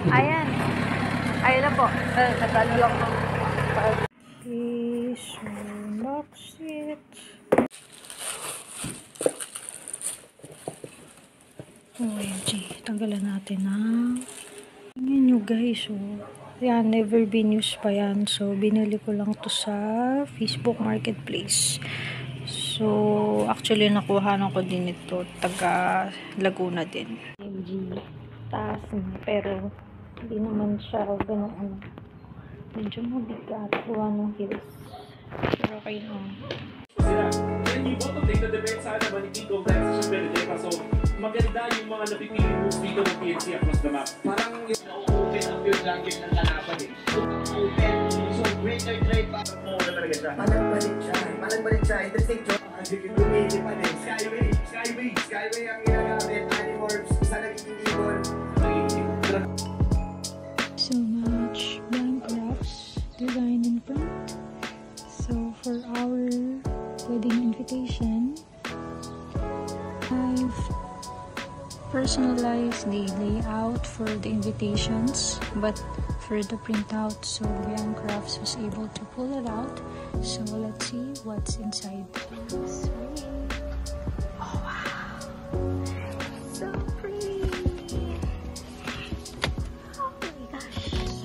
Ayan. Ayan na po. Natalo lang po. Fish, boxit. OMG. Tanggalan natin na. Tingnan nyo guys. Oh. Yan, never been used pa yan. So, binili ko lang to sa Facebook Marketplace. So, actually, nakuhanan ko din ito. Taga Laguna din. OMG. Taas niya. Pero, hindi naman siya ganoon. Medyo mabigat. Gawa ng heels. Pero okay na. Hindi mo ito, date sana ba ni Kiko dahil sa Benedetta. So, maganda yung mga napipili moves dito ng PNC across the map. Parang yung na-open ang field ranking ng kalaban eh. Open. So, greater trade pa. Oo na talaga siya. Malagbalit siya. Interesting job. Sige, dumili pa din. Skyway ang ginagamit. Animorphs. Isa nagiging ibon. So much blank graphs design in front. So for our wedding invitation, I've personalized the layout for the invitations, but for the printout, so Blank Crafts was able to pull it out. So let's see what's inside. Sweet. Oh wow, so pretty.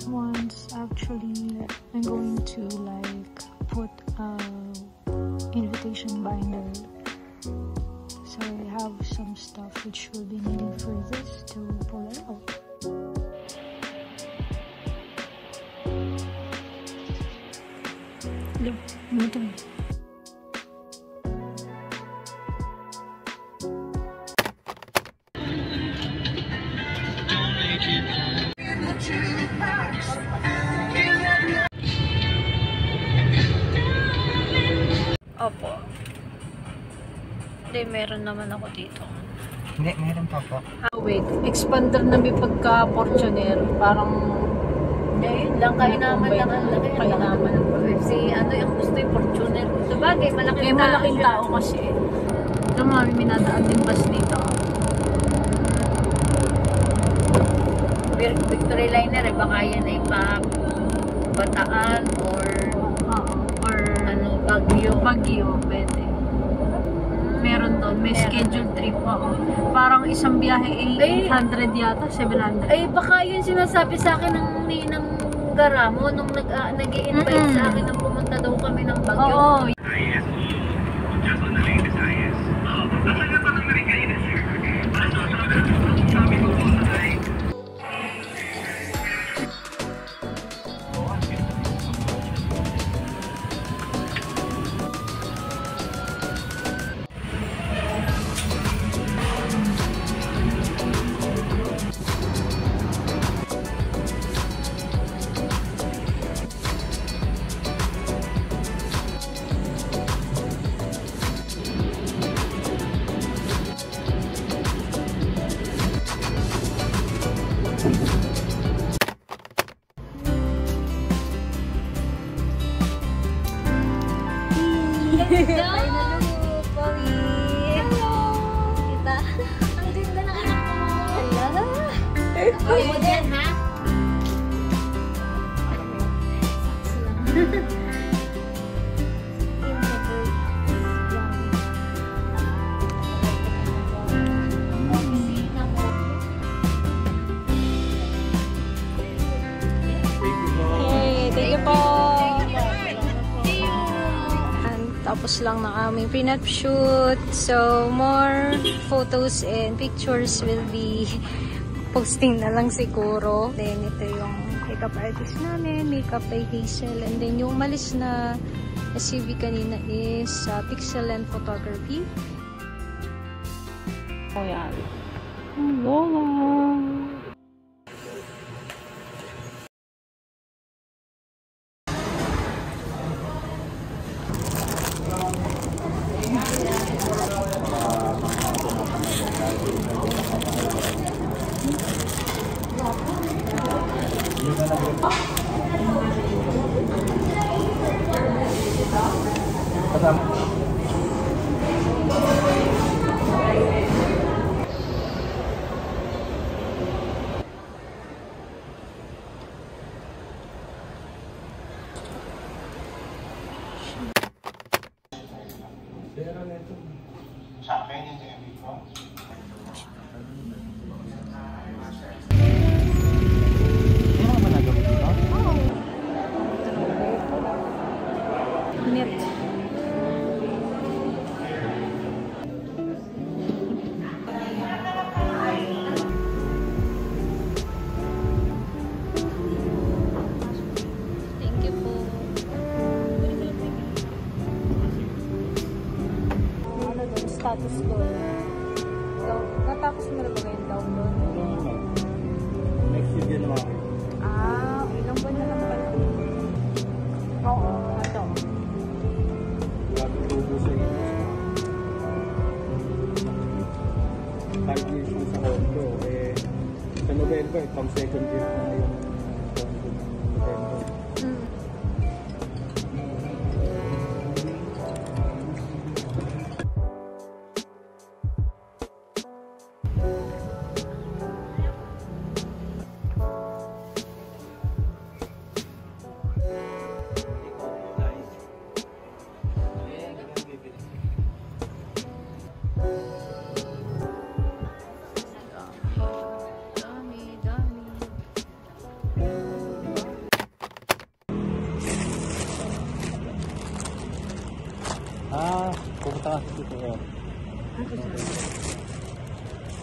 Once actually I'm going to like put a invitation binder, so I have some stuff which will be needed for this to pull it out. Look, ito. Opo. Hindi, meron naman ako dito. Hindi, meron pa po. Wait, expander na may pagka-Fortuner. Parang hindi, yun lang. Kainaman lang ang laki. kainaman ng Si ano yung gusto yung Fortuner. Sabagay, malaking tao. malaking tao kasi. Ito mami, minadaan din bus dito. Victory Liner eh, baka yan ay pa Bataan or ano, Baguio, pwede. Meron doon, may schedule trip ako. Parang isang biyahe ay 800 yata, 700. ay baka yun sinasabi sa akin ng ninang Garamo nung nag-i-invite sa akin na pumunta daw kami ng Baguio. Oo. Ay mo din, ha? kakatapos lang ng aming prenup shoot. So, more photos and pictures will be posting na lang siguro. Then, ito yung makeup artist namin. Makeup by Hazel. And then, yung umalis na SUV kanina is Pixel and Photography. Oh, yan. Lola! Status ko. So, natapos mo na ba yung download? Next year January. Ilang buwan na lang pala. Oo, ito. Grabe tubo sa inyo. 5 years na sa Hondo. Sa November, pang second year na yung Hondo. Pupunta ka dito eh.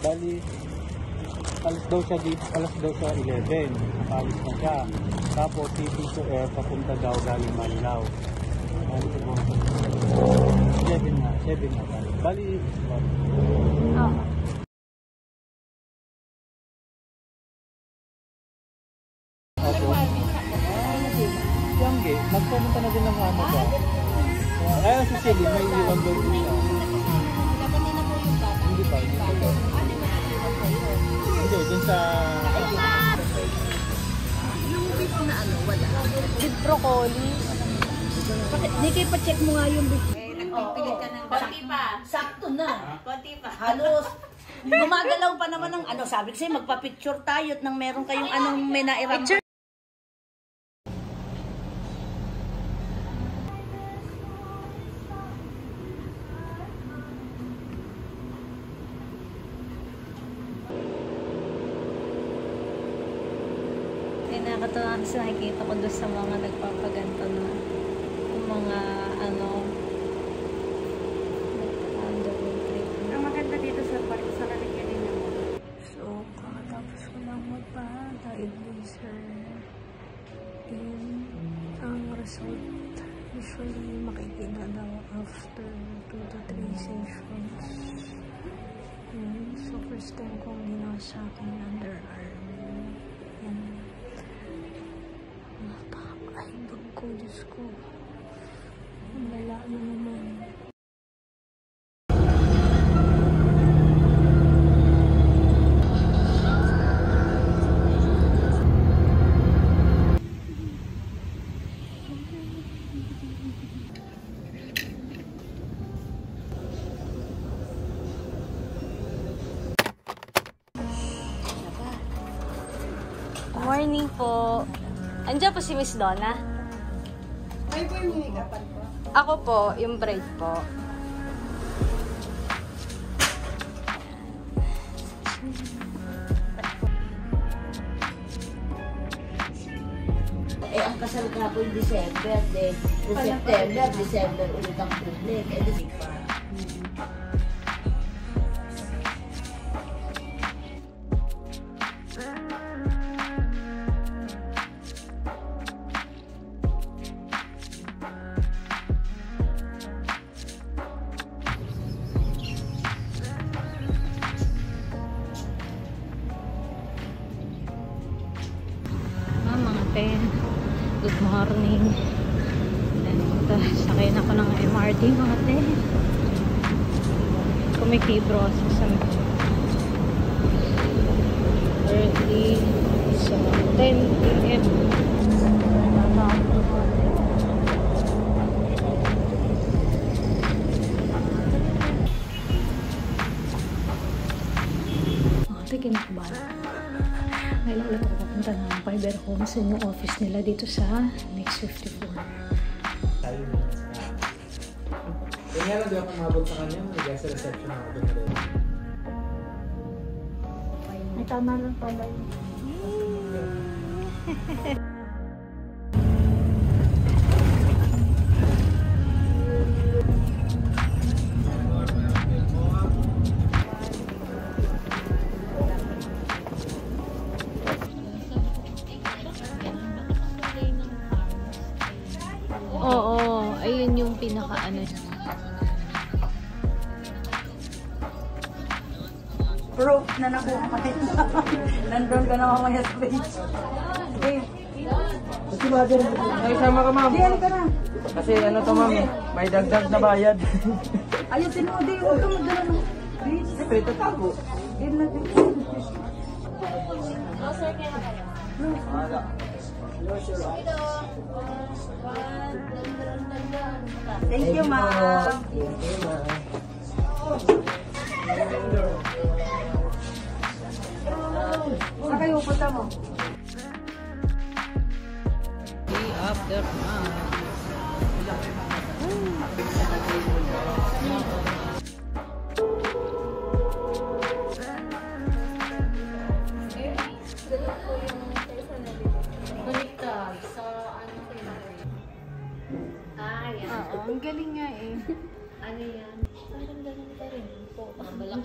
Bali, alas daw siya 11. Nakalis na siya. Tapos City to Air, papunta daw galing Manilao. 7 na. Bali, Yangge, magpumunta na din ng amo ko. Kaya si Celine, may iwan daw din siya. Hindi pa. Hindi, dun sa... Yung beef na ano, wala. With broccoli. Hindi kayo pa-check mo nga yung beef. Nagpipilit ka ng Konti pa. Sakto na. konti pa. Halos. Gumagalaw pa naman ng ano. Sabi ko sa'yo, magpa-picture tayo at nang meron kayong anong may nairam. Nakakatawa kasi nakikita ko doon sa mga nagpapaganto na yung mga Ang maganda dito sa park sa kaligyan din naman. So, kakatapos ko lang magpa-dive laser. And ang result, usually makikita daw after 2 to 3 sessions. So, first time kong ginawa sa akin underarm. Ay, bag ko, Diyos ko. Wala na naman. Morning po. Andiyan po si Miss Donna? Ay po yung make-upan po. Ako po, yung bride po. Ang kasal ka po yung December, the September, December ulit ang public. Eh, di pa. Mga 10. Good morning. Sakay na ako ng MRT mga 10. Kumikibro sa early. So, 10 a.m. Ate, kinakabala. Ngayon ulit ako papunta ng Fiber Home sa new office nila dito sa Next 54. Kaya lang di ako mabot sa kanya, nag-guest reception ako doon na rin. Ay, tama lang pala yun. Oo, ayun yung pinaka-ano. Proof na nakuha ka rin. Nandun ka na mamaya sa page. Okay. Ay, sama ka ma'am. Diyan ka na. Kasi ano to ma'am, may dagdag na bayad. Ayusin mo, di. Huwag ka magdala ng page. Siyempre, tatago. Game na din. Thank you, ma'am. Saan kayo punta mo? After Baliktad sa ano ko yun. Ah, yan. Oo, ang galing nga eh. Ano yan? Parang ganun pa rin. Po, balak.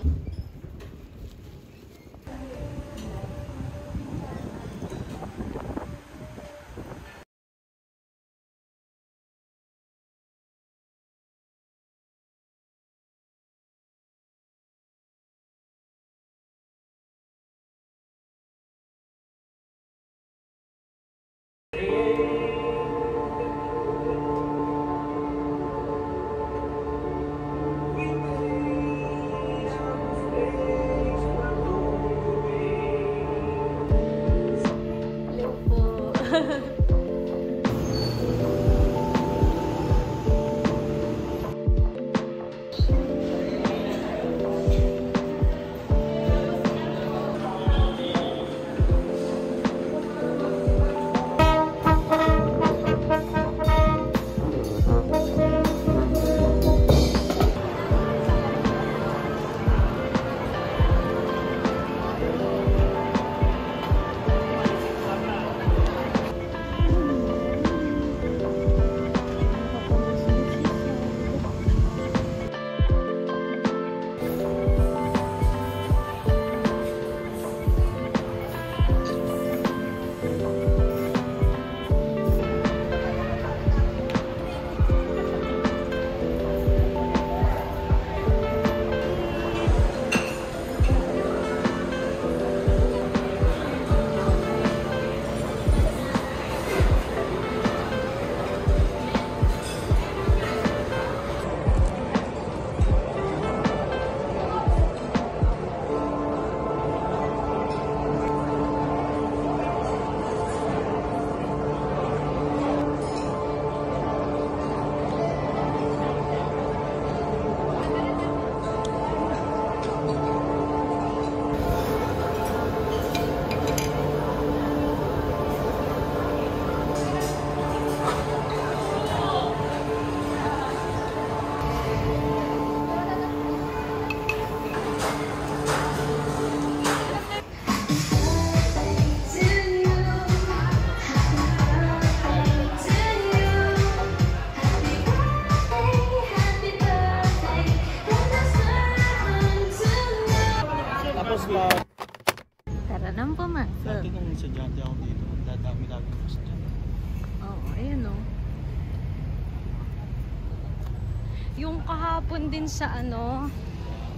Yung kahapon din sa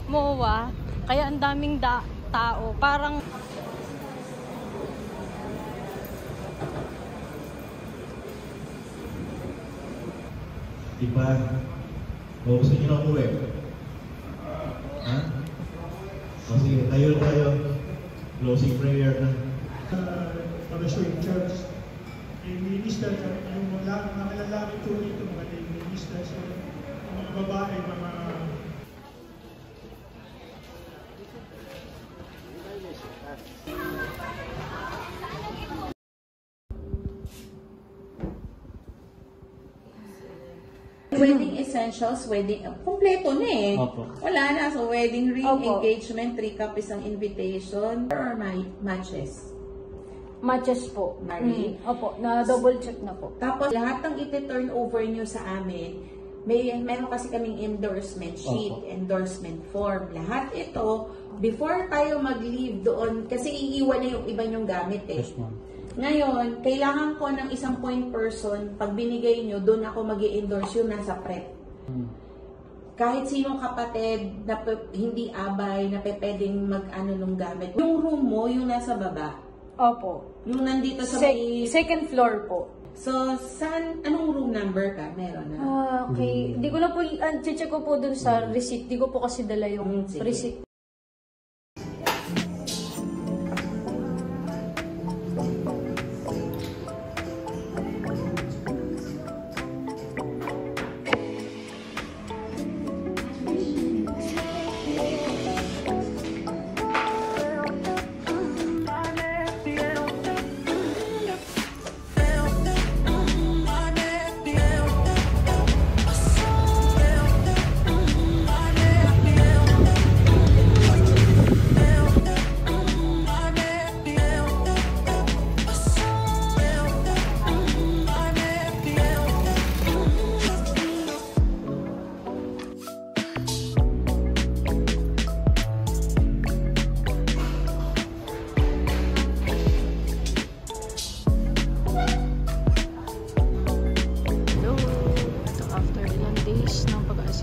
MOA, kaya ang daming tao. Parang Diba? O gusto nyo na umuwi? Ha? O sige, tayo. Closing prayer na. Pag-assume church, yung minister, yung mga lalaki po rito, mga minister, mga babae, mga Wedding essentials, kompleto na eh. Opo. Wala na. So, wedding ring, Opo. engagement, 3 cup isang invitation, or matches. matches po. Mari. Opo, na double check na po. Tapos, lahat ng iti-turn over nyo sa amin, meron kasi kaming endorsement sheet, Opo. endorsement form. Lahat ito, before tayo mag-leave doon, kasi iiwan na yung iba nyong gamit eh. Yes, ma'am. Ngayon, kailangan ko ng isang point person, pag binigay nyo, doon ako mag-i-endorse yung nasa prep. Kahit sinong kapatid na hindi abay, na pwedeng mag-ano nung gamit. Yung room mo, yung nasa baba, Opo. yung nandito sa Second floor po. So, anong room number ka? Meron na? Okay. Di ko na po, check ko po dun sa receipt. Di ko po kasi dala yung Sige. receipt.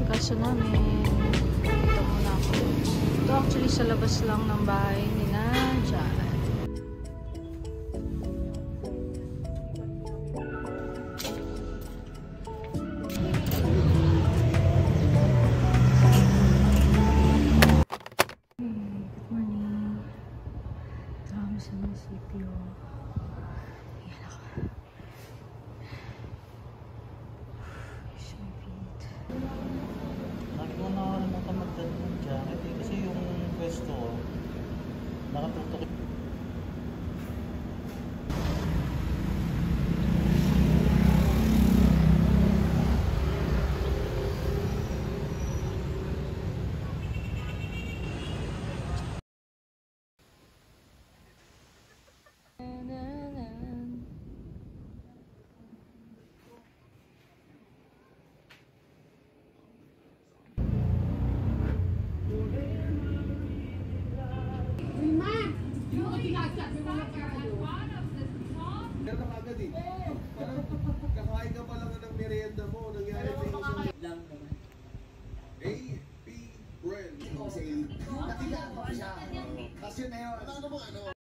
Kaso namin, ito muna ako. Ito actually sa labas lang ng bahay ni Nadia. Good morning. Ito kami sa munisipyo. Ayan ako. Here's my feet. Lagi ko nakakalimutan magdala ng jacket eh. Kasi yung pwesto ko, nakatutok. Meron ka agad eh. Kakain ka pa lang ng merienda mo. Nangyari sa isang lang naman. A.P. Brand. Kasi, kasi na yun. Ano ba ano?